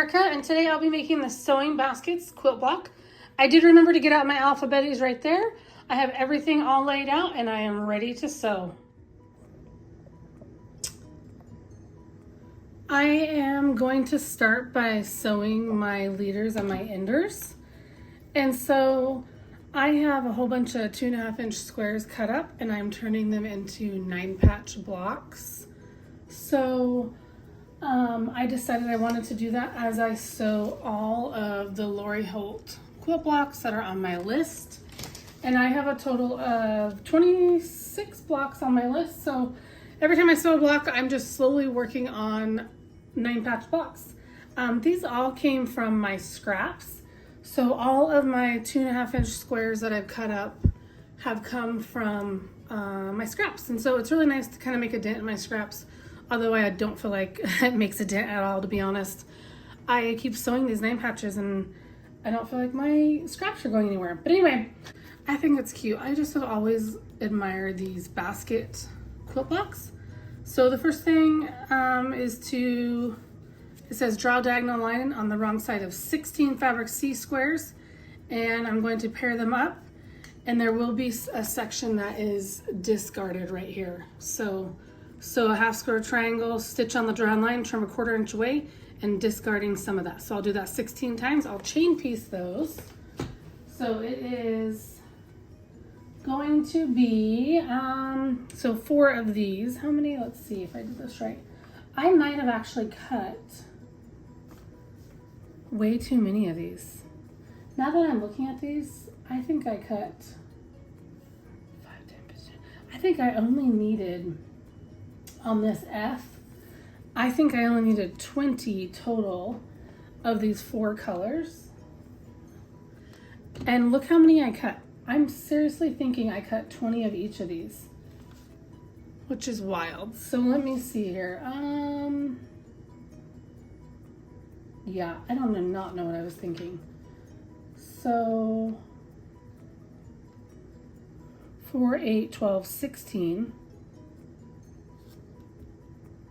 Erica, and today I'll be making the sewing baskets quilt block. I did remember to get out my alphabeties right there. I have everything all laid out and I am ready to sew. I am going to start by sewing my leaders and my enders. And so I have a whole bunch of 2.5 inch squares cut up and I'm turning them into 9-patch blocks. So I decided I wanted to do that as I sew all of the Lori Holt quilt blocks that are on my list. And I have a total of 26 blocks on my list. So every time I sew a block, I'm just slowly working on 9-patch blocks. These all came from my scraps. So all of my 2.5 inch squares that I've cut up have come from my scraps. And so it's really nice to kind of make a dent in my scraps. Although I don't feel like it makes a dent at all, to be honest. I keep sewing these 9 patches and I don't feel like my scraps are going anywhere. But anyway, I think it's cute. I just have always admired these basket quilt blocks. So the first thing is it says draw a diagonal line on the wrong side of 16 fabric C squares. And I'm going to pair them up. And there will be a section that is discarded right here. So a half square triangle, stitch on the drawn line, trim 1/4 inch away, and discarding some of that. So I'll do that 16 times. I'll chain piece those. So it is going to be, so 4 of these. How many? Let's see if I did this right. I might have actually cut way too many of these. Now that I'm looking at these, I think I cut 5, 10, 15. I think I only needed, on this F, I think I only needed 20 total of these 4 colors. And look how many I cut. I'm seriously thinking I cut 20 of each of these, which is wild. So let me see here. Yeah, I don't not know what I was thinking. So 4, 8, 12, 16.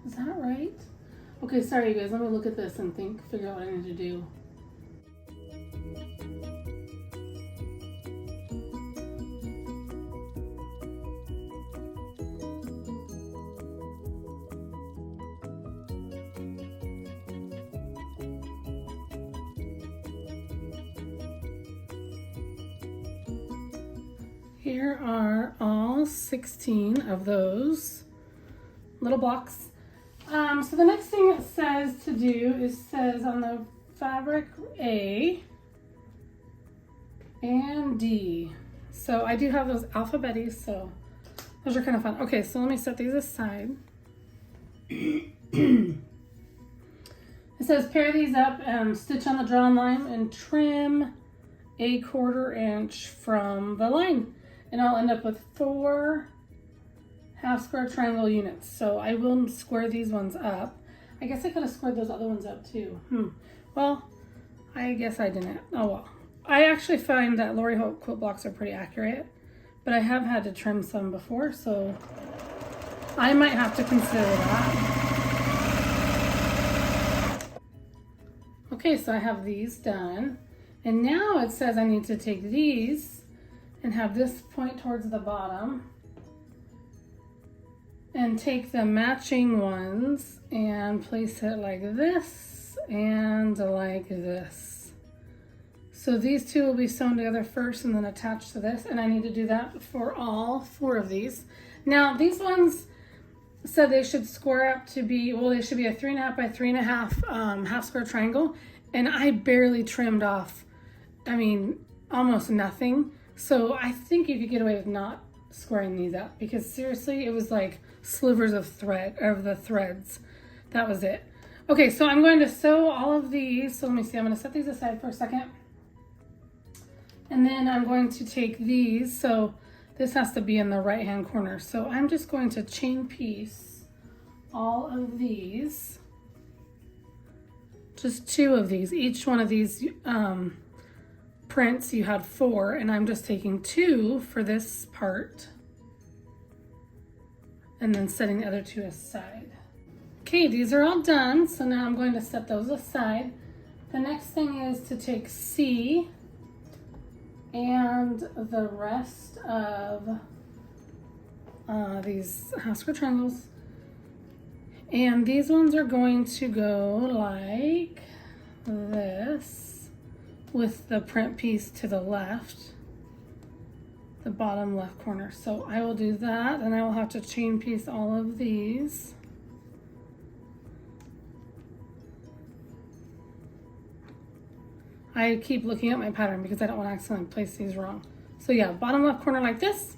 Is that right? Okay, sorry you guys, let me look at this and figure out what I need to do. Here are all 16 of those little blocks. So the next thing it says to do says on the fabric A and D. So I do have those alphabeties, so those are kind of fun. Okay, so let me set these aside. It says pair these up and stitch on the drawn line and trim 1/4 inch from the line. And I'll end up with 4 half square triangle units. So I will square these ones up. I guess I could have squared those other ones up too. Well, I guess I didn't. Oh well. I actually find that Lori Holt quilt blocks are pretty accurate, but I have had to trim some before, so I might have to consider that. Okay, so I have these done. And now it says I need to take these and have this point towards the bottom and take the matching ones and place it like this and like this. So these 2 will be sewn together first and then attached to this, and I need to do that for all 4 of these. Now these ones said they should square up to be, well, they should be a 3.5 by 3.5 half square triangle, and I barely trimmed off, I mean, almost nothing. So I think you could get away with not squaring these up, because seriously, it was like slivers of thread, of the threads. That was it. Okay, so I'm going to sew all of these. So let me see, I'm going to set these aside for a second. And then I'm going to take these. So this has to be in the right hand corner. So I'm just going to chain piece all of these. Just 2 of these. Each one of these prints, you had 4, and I'm just taking 2 for this part and then setting the other 2 aside. Okay, these are all done, so now I'm going to set those aside. The next thing is to take C and the rest of these half square triangles, and these ones are going to go like this with the print piece to the left, the bottom left corner. So I will do that, and I will have to chain piece all of these. I keep looking at my pattern because I don't want to accidentally place these wrong. So yeah, bottom left corner like this.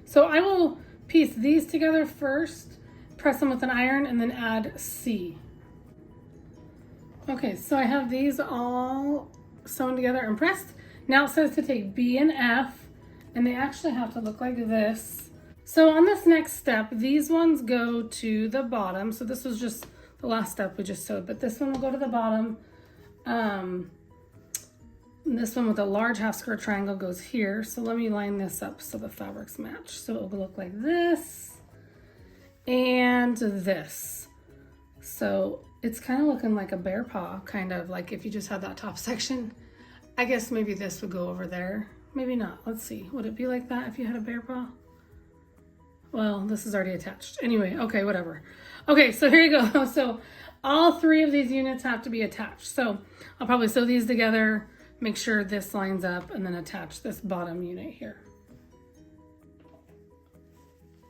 So I will piece these together first, press them with an iron, and then add C. Okay, so I have these all sewn together and pressed. Now it says to take B and F, and they actually have to look like this. So on this next step, these ones go to the bottom. So this was just the last step we just sewed, but this one will go to the bottom. This one with a large half square triangle goes here. So let me line this up so the fabrics match. So it will look like this and this. So it's kind of looking like a bear paw, kind of like if you just had that top section. I guess maybe this would go over there. Maybe not. Let's see. Would it be like that if you had a bear paw? Well, this is already attached. Anyway, okay, whatever. Okay, so here you go. So all three of these units have to be attached. So I'll probably sew these together, make sure this lines up, and then attach this bottom unit here.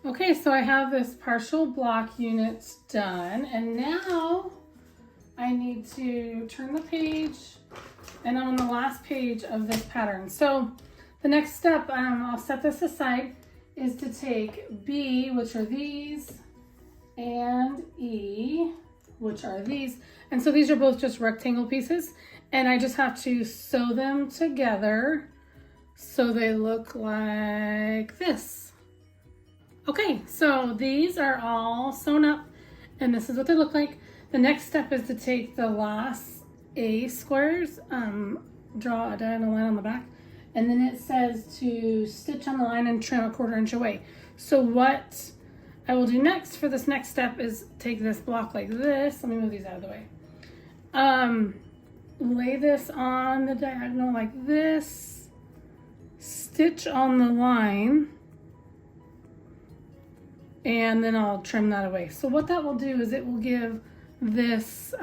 Okay, so I have this partial block units done, and now I need to turn the page, and I'm on the last page of this pattern. So the next step, I'll set this aside, is to take B, which are these, and E, which are these. And so these are both just rectangle pieces, and I just have to sew them together so they look like this. Okay, so these are all sewn up, and this is what they look like. The next step is to take the last A squares, draw a diagonal line on the back, and then it says to stitch on the line and trim a 1/4 inch away. So what I will do next for this next step is take this block like this. Let me move these out of the way. Lay this on the diagonal like this, stitch on the line, and then I'll trim that away. So what that will do is it will give this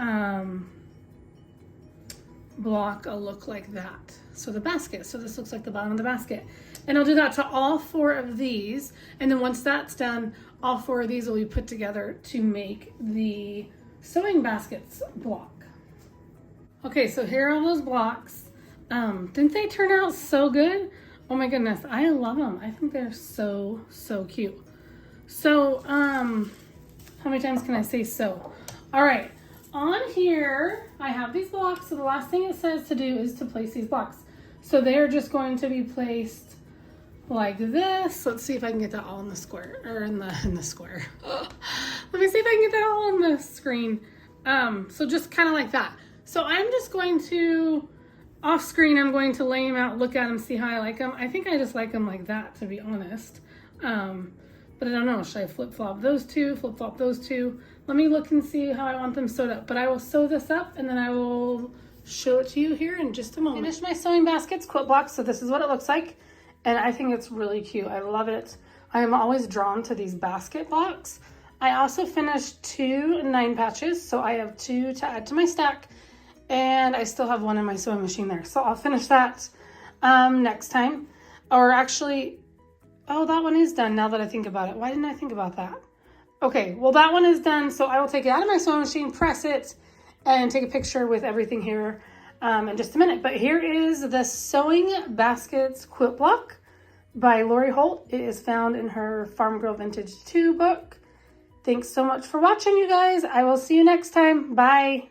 block a look like that. So the basket, so this looks like the bottom of the basket. And I'll do that to all 4 of these. And then once that's done, all 4 of these will be put together to make the sewing baskets block. Okay, so here are all those blocks. Didn't they turn out so good? Oh my goodness, I love them. I think they're so, so cute. So, how many times can I say so? All right, on here, I have these blocks. So the last thing it says to do is to place these blocks. So they're just going to be placed like this. Let's see if I can get that all in the square, or in the square. Let me see if I can get that all on the screen. So just kind of like that. So I'm just going to, off screen, I'm going to lay them out, look at them, see how I like them. I think I just like them like that, to be honest. But I don't know, should I flip-flop those two, flip-flop those two? Let me look and see how I want them sewed up. But I will sew this up, and then I will show it to you here in just a moment. Finished my sewing baskets, quilt blocks, so this is what it looks like. And I think it's really cute. I love it. I am always drawn to these basket blocks. I also finished 2 9 patches, so I have 2 to add to my stack. And I still have 1 in my sewing machine there. So I'll finish that next time. Or actually, oh, that one is done now that I think about it. Why didn't I think about that? Okay, well, that one is done. So I will take it out of my sewing machine, press it, and take a picture with everything here in just a minute. But here is the Sewing Baskets Quilt Block by Lori Holt. It is found in her Farm Girl Vintage 2 book. Thanks so much for watching, you guys. I will see you next time. Bye.